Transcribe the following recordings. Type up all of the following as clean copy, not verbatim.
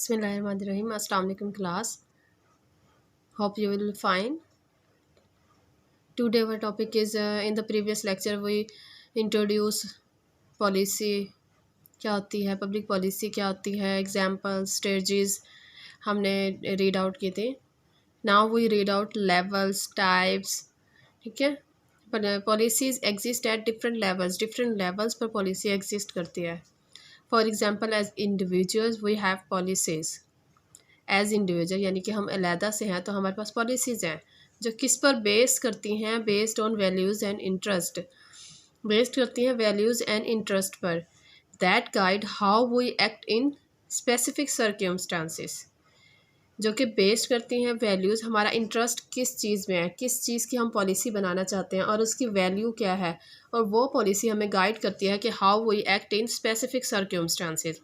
Bismillahirrahmanirrahim. Assalamu alaikum class. Hope you will fine. Today our topic is in the previous lecture we introduce policy क्या होती है, public policy क्या होती है, example strategies हमने read out किए थे. Now we read out levels types. ठीक है, policies exist at different levels पर पॉलिसी एग्जिस्ट करती है. For example as individuals we have policies. As individual यानी कि हम अलहदा से हैं तो हमारे पास पॉलिसीज़ हैं जो किस पर बेस करती हैं, based on values and interest. Based करती हैं वैल्यूज़ एंड इंटरेस्ट पर. That guide how we act in specific circumstances. जो कि बेस्ड करती हैं वैल्यूज़, हमारा इंटरेस्ट किस चीज़ में है, किस चीज़ की हम पॉलिसी बनाना चाहते हैं और उसकी वैल्यू क्या है, और वो पॉलिसी हमें गाइड करती है कि how we act in specific circumstances.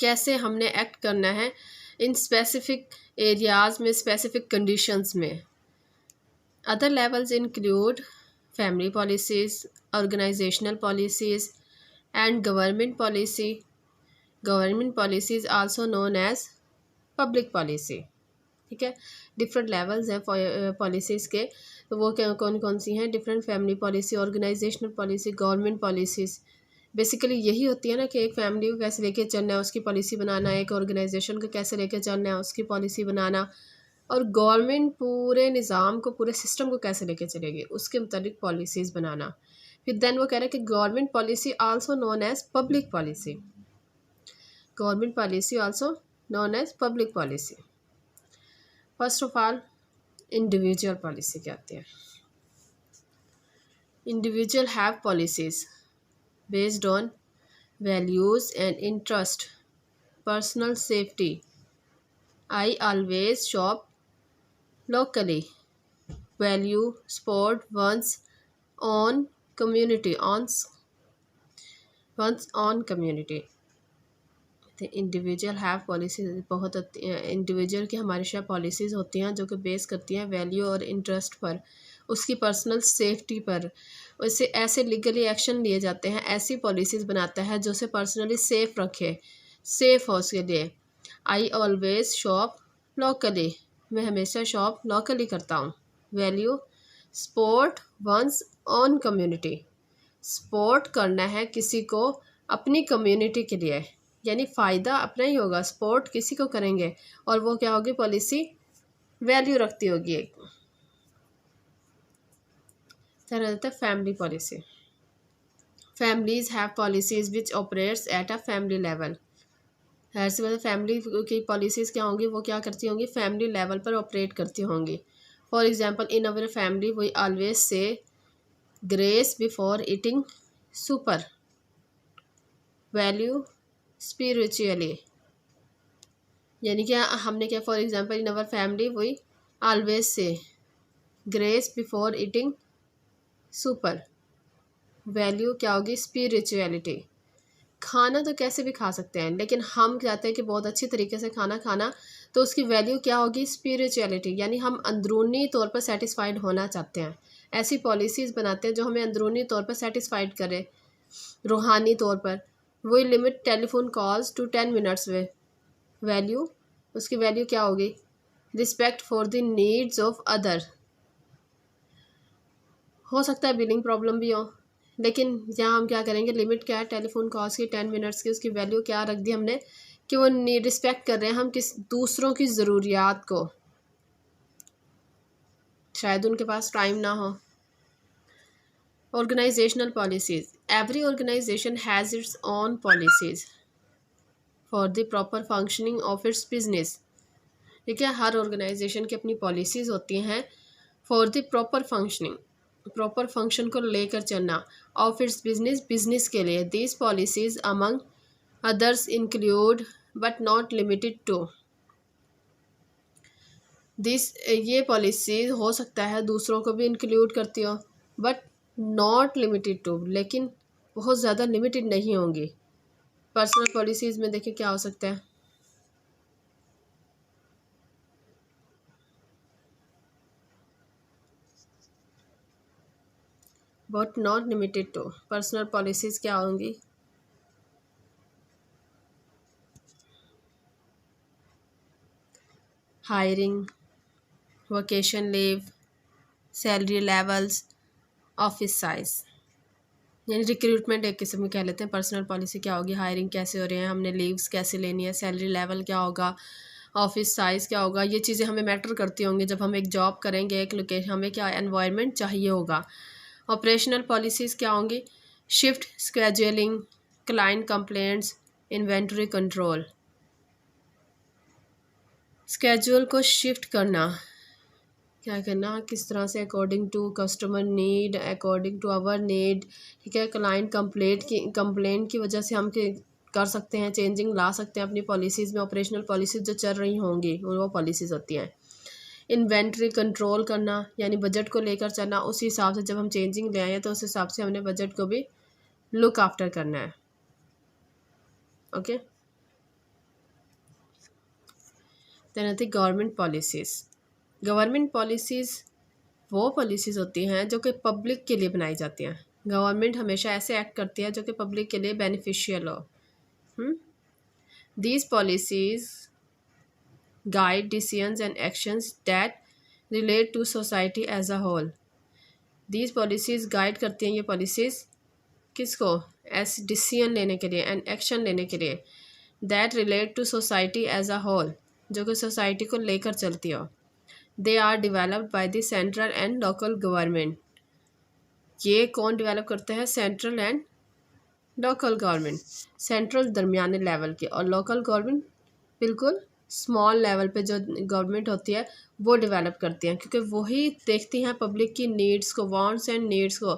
कैसे हमने एक्ट करना है इन स्पेसिफिक एरियाज़ में, स्पेसिफिक कंडीशंस में. Other levels include family policies, organisational policies and government policy. Government policies also known as public policy. ठीक है, डिफरेंट लेवल्स हैं policies के. तो वो क्या कौन कौन सी हैं? Different family policy, organisational policy, government policies. Basically यही होती है ना कि एक फैमिली को कैसे लेके चलना है उसकी पॉलिसी बनाना, एक ऑर्गेनाइजेशन को कैसे लेके चलना है उसकी पॉलिसी बनाना, और गवर्नमेंट पूरे निज़ाम को, पूरे सिस्टम को कैसे लेके चलेगी उसके मुताबिक पॉलिसीज़ बनाना. फिर देन वो कह रहे हैं कि government policy also known as public policy. Government policy also known as public policy. First of all individual policy क्या होती है? Individual have policies based on values and interest. Personal safety. I always shop locally. Value support one's own community. One's own community. Individual have policies बहुत individual की हमारे शायद policies होती हैं जो कि बेस करती हैं वैल्यू और इंटरेस्ट पर, उसकी पर्सनल सेफ्टी पर. उससे ऐसे लीगली एक्शन लिए जाते हैं, ऐसी पॉलिसीज़ बनाता है जो उसे पर्सनली सेफ रखे, सेफ हो उसके लिए. I always shop locally. मैं हमेशा शॉप लॉकली करता हूँ. Value support one's own community. Support करना है किसी को अपनी कम्युनिटी के लिए, यानी फ़ायदा अपना ही होगा. सपोर्ट किसी को करेंगे और वो क्या होगी, पॉलिसी वैल्यू रखती होगी एक. तरह होता है family policy. Families have policies which operates at a family level. ऐसे मतलब फैमिली की पॉलिसीज़ क्या होंगी, वो क्या करती होंगी, फैमिली लेवल पर ऑपरेट करती होंगी. For example in our family we always say grace before eating supper. Value spiritually, यानी कि हमने क्या, for example in our family we always say grace before eating supper. Value क्या होगी, स्पिरिचुअलिटी. खाना तो कैसे भी खा सकते हैं, लेकिन हम चाहते हैं कि बहुत अच्छी तरीके से खाना, तो उसकी वैल्यू क्या होगी, स्पिरिचुअलिटी. यानी हम अंदरूनी तौर पर सेटिस्फाइड होना चाहते हैं, ऐसी पॉलिसीज़ बनाते हैं जो हमें अंदरूनी तौर पर सेटिस्फाइड करे, रूहानी तौर पर. वही limit telephone calls to 10 minutes way. Value, उसकी वैल्यू क्या होगी, respect for the needs of other. हो सकता है बिलिंग प्रॉब्लम भी हो, लेकिन यहाँ हम क्या करेंगे, लिमिट क्या है टेलीफोन कॉल्स की, 10 मिनट्स की. उसकी वैल्यू क्या रख दी हमने कि वो रिस्पेक्ट कर रहे हैं हम किस दूसरों की ज़रूरियात को, शायद उनके पास टाइम ना हो. Organisational policies. Every organisation has its own policies for the proper functioning of its business. ठीक है, हर ऑर्गेनाइजेशन की अपनी पॉलिसीज़ होती हैं for the proper functioning, proper function को लेकर चलना, ऑफ इट्स बिजनेस के लिए. These policies among others include but not limited to. ये पॉलिसीज़ हो सकता है दूसरों को भी इंक्लूड करती हो, बट नॉट लिमिटेड टू, लेकिन बहुत ज़्यादा लिमिटेड नहीं होंगी. पर्सनल पॉलिसीज़ में देखिए क्या हो सकता है, but not limited to. Personal policies क्या होंगी, hiring, vocation leave, salary levels, office size. यानी रिक्रूटमेंट एक किस्म में कह लेते हैं। पर्सनल पॉलिसी क्या होगी, हायरिंग कैसे हो रहे हैं, हमने लीव्स कैसे लेनी है, सैलरी लेवल क्या होगा, ऑफिस साइज़ क्या होगा। ये चीज़ें हमें मैटर करती होंगी जब हम एक जॉब करेंगे, एक लोकेशन, हमें क्या एनवायरनमेंट चाहिए होगा। ऑपरेशनल पॉलिसीज़ क्या होंगी, shift scheduling, client complaints, inventory control. Schedule को शिफ्ट करना, क्या करना, किस तरह से, according to customer need, according to our need. ठीक है, क्लाइंट कंप्लेंट की वजह से हम कर सकते हैं, चेंजिंग ला सकते हैं अपनी पॉलिसीज़ में। ऑपरेशनल पॉलिसीज़ जो चल रही होंगी वो पॉलिसीज़ होती हैं। इन्वेंट्री कंट्रोल करना, यानी बजट को लेकर चलना, उस हिसाब से जब हम चेंजिंग ले आए तो उस हिसाब से हमने बजट को भी लुक आफ्टर करना है। ओके, देन आती गवर्नमेंट पॉलिसीज़। गवर्नमेंट पॉलिसीज़ वो पॉलिसीज़ होती हैं जो कि पब्लिक के लिए बनाई जाती हैं। गवर्नमेंट हमेशा ऐसे एक्ट करती है जो कि पब्लिक के लिए बेनिफिशियल हो। These policies guide decisions and actions that relate to society as a whole। These policies guide करती हैं ये policies किसको, ऐसे डिसीजन लेने के लिए एंड एक्शन लेने के लिए, that relate to society as a whole, जो कि सोसाइटी को लेकर चलती हो। They are developed by the central and local government। ये कौन डेवलप करते हैं, central and local government. Central दरमियाने लेवल की और लोकल गवर्नमेंट बिल्कुल स्मॉल लेवल पे जो गवर्नमेंट होती है वो डेवलप करती हैं, क्योंकि वही देखती हैं पब्लिक की नीड्स को, वांट्स एंड नीड्स को।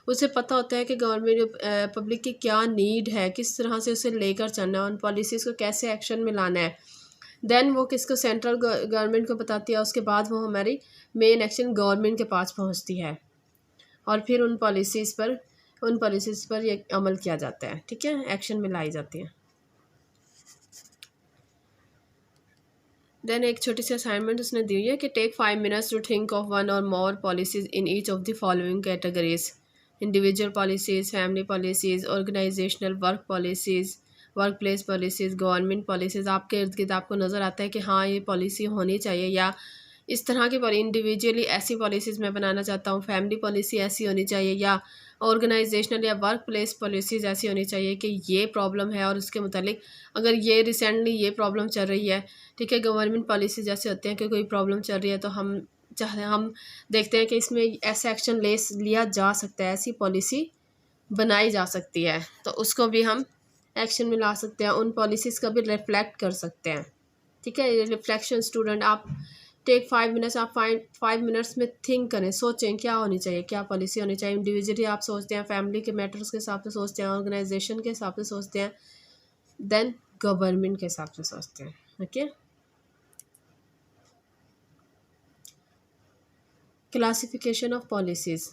उसे पता होता है कि गवर्नमेंट पब्लिक की क्या नीड है, किस तरह से उसे लेकर चलना है, उन पॉलिसीज़ को कैसे एक्शन में लाना है। देन वो किसको, सेंट्रल गवर्नमेंट को बताती है। उसके बाद वो हमारी मेन एक्शन गवर्नमेंट के पास पहुँचती है और फिर उन पॉलिसीज़ पर ये अमल किया जाता है। ठीक है, एक्शन में लाई जाती है। देन एक छोटी सी असाइनमेंट उसने दी है कि take 5 minutes to think of one or more policies in each of the following categories. Individual policies, family policies, organisational work policies, workplace policies, government policies. आपके इर्द गिर्द आपको नज़र आता है कि हाँ ये पॉलिसी होनी चाहिए, या इस तरह की इंडिविजुअली ऐसी पॉलिसीज़ मैं बनाना चाहता हूँ, फैमिली पॉलिसी ऐसी होनी चाहिए, या ऑर्गेनाइजेशनल या वर्क प्लेस पॉलिसीज़ ऐसी होनी चाहिए कि ये प्रॉब्लम है और उसके मुतालिक अगर ये रिसेंटली ये प्रॉब्लम चल रही है। ठीक है, गवर्नमेंट पॉलिसी जैसे होते हैं कि कोई प्रॉब्लम चल रही है तो हम देखते हैं कि इसमें ऐसा एक्शन लिया जा सकता है, ऐसी पॉलिसी बनाई जा सकती है, तो उसको भी हम एक्शन में ला सकते हैं, उन पॉलिसीज़ का भी रिफ्लेक्ट कर सकते हैं। ठीक है, रिफ्लेक्शन स्टूडेंट, आप टेक 5 मिनट्स, आप 5 मिनट्स में थिंक करें, सोचें क्या होनी चाहिए, क्या पॉलिसी होनी चाहिए। इंडिविजुअली आप सोचते हैं, फैमिली के मैटर्स के हिसाब से सोचते हैं, ऑर्गेनाइजेशन के हिसाब से सोचते हैं, देन गवर्नमेंट के हिसाब से सोचते हैं। Okay, classification of policies.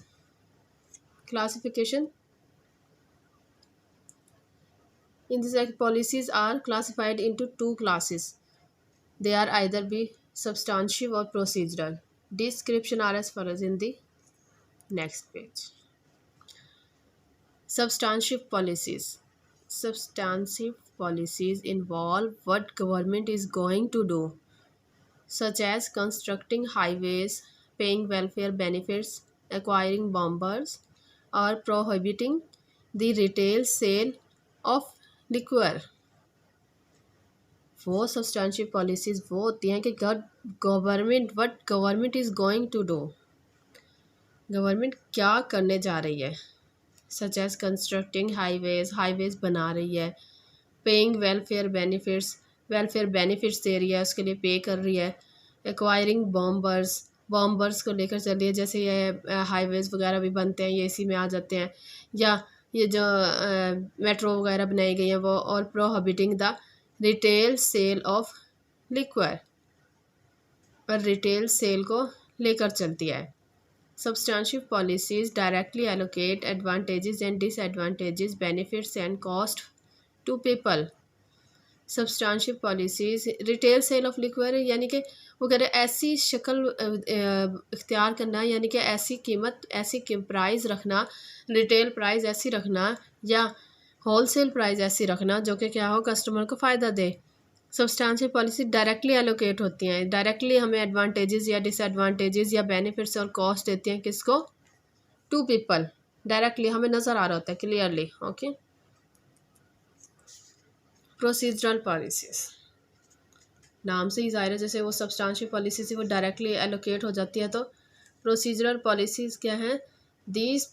Classification in this policies are classified into 2 classes. They are either be substantive or procedural. Description are as follows in the next page. Substantive policies. Substantive policies involve what government is going to do, such as constructing highways, paying welfare benefits, acquiring bombers, or prohibiting the retail sale of liquor। वो substantial policies वो होती हैं कि government is going to do, government क्या करने जा रही है। सच एज कंस्ट्रक्टिंग हाईवेज़ बना रही है, पेइंग वेलफेयर बेनिफिट्स दे रही है, उसके लिए पे कर रही है। एक्वायरिंग बॉम्बर्स को लेकर चल रही है, जैसे ये हाईवेज़ वगैरह भी बनते हैं, ये इसी में आ जाते हैं, या ये जो मेट्रो वगैरह बनाई गई हैं वो। और prohibiting the retail sale of liquor, पर रिटेल सेल को लेकर चलती है। Substantial policies directly allocate advantages and disadvantages, benefits and cost to people. Substantial policies retail sale of liquor, यानी कि वो कह रहे ऐसी शक्ल इख्तियार करना, यानी कि ऐसी प्राइस रखना, रिटेल प्राइस ऐसी रखना या होलसेल प्राइस ऐसी रखना जो कि क्या हो, कस्टमर को फ़ायदा दे। सब्सटेंशियल पॉलिसी डायरेक्टली एलोकेट होती हैं, डायरेक्टली हमें एडवांटेजेस या डिसएडवांटेजेस या बेनिफिट्स और कॉस्ट देती हैं, किसको? टू पीपल, डायरेक्टली हमें नज़र आ रहा होता है क्लियरली। ओके, प्रोसीजरल पॉलिसीज, नाम से ही ज़ाहिर है जैसे वो सब्सटेंशियल पॉलिसी से वो डायरेक्टली एलोकेट हो जाती है, तो प्रोसीजरल पॉलिसीज़ क्या हैं? These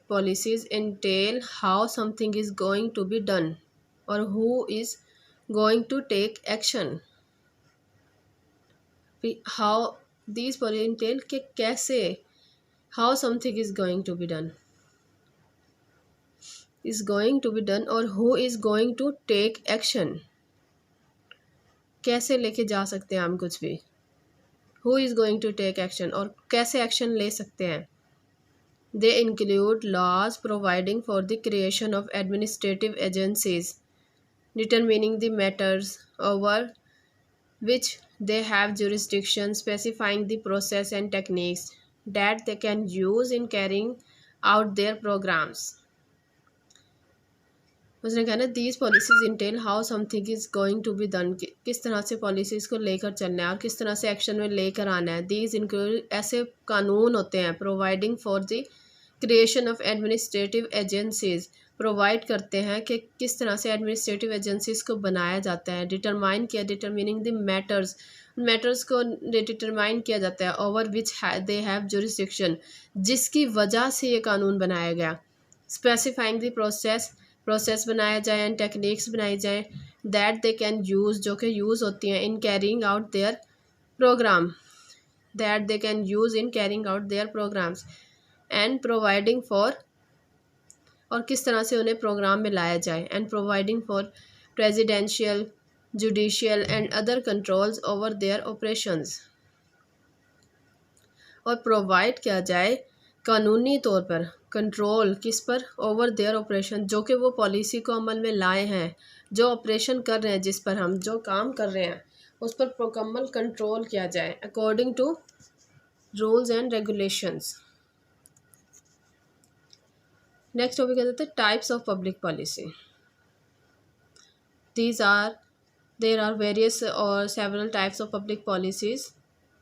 policies entail how something is going to be done और who is going to take action. How these policy entail के कैसे, how something is going to be done, is going to be done और who is going to take action, कैसे लेके जा सकते हैं हम कुछ भी, who is going to take action और कैसे एक्शन ले सकते हैं। They include laws providing for the creation of administrative agencies determining the matters over which they have jurisdiction, specifying the process and techniques that they can use in carrying out their programs. उसने कहा ना these policies entail how something is going to be done, किस तरह से policies को लेकर चलना है और किस तरह से एक्शन में लेकर आना है। दीज इंक्लूड ऐसे कानून होते हैं, providing for the creation of administrative agencies, provide करते हैं कि किस तरह से एडमिनिस्ट्रेटिव एजेंसीज को बनाया जाता है। डिटरमाइन किया, डिटरमिनिंग द मैटर्स, मैटर्स को डिटरमाइन किया जाता है। Over which they have jurisdiction, जिसकी वजह से ये कानून बनाया गया। स्पेसिफाइंग द प्रोसेस, प्रोसेस बनाया जाए एंड टेक्निक्स बनाई जाए दैट दे कैन यूज़, जो कि यूज़ होती हैं in carrying out their program, that they can use in carrying out their programs and providing for, और किस तरह से उन्हें प्रोग्राम में लाया जाए, and providing for presidential, judicial and other controls over their operations, और प्रोवाइड किया जाए कानूनी तौर पर कंट्रोल किस पर? ओवर देयर ऑपरेशन, जो कि वो पॉलिसी को अमल में लाए हैं, जो ऑपरेशन कर रहे हैं, जिस पर हम जो काम कर रहे हैं उस पर मुकम्मल कंट्रोल किया जाए according to rules and regulations. Next topic कहते हैं types of public policy. These are, there are various or several types of public policies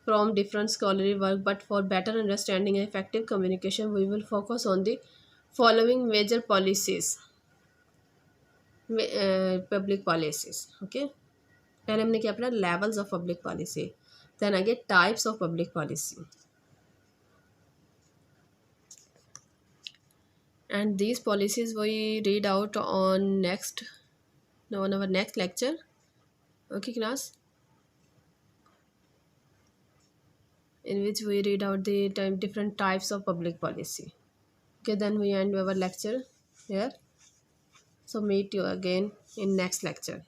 from different scholarly work, but for better understanding and effective communication we will focus on the following major policies, public policies. Okay, पहले हमने क्या पढ़ा? levels of public policy, then आगे types of public policy, and these policies we read out on our next lecture. Okay class, in which we read out the different types of public policy. Okay, then we end our lecture here. So meet you again in next lecture.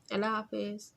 Allah Hafiz.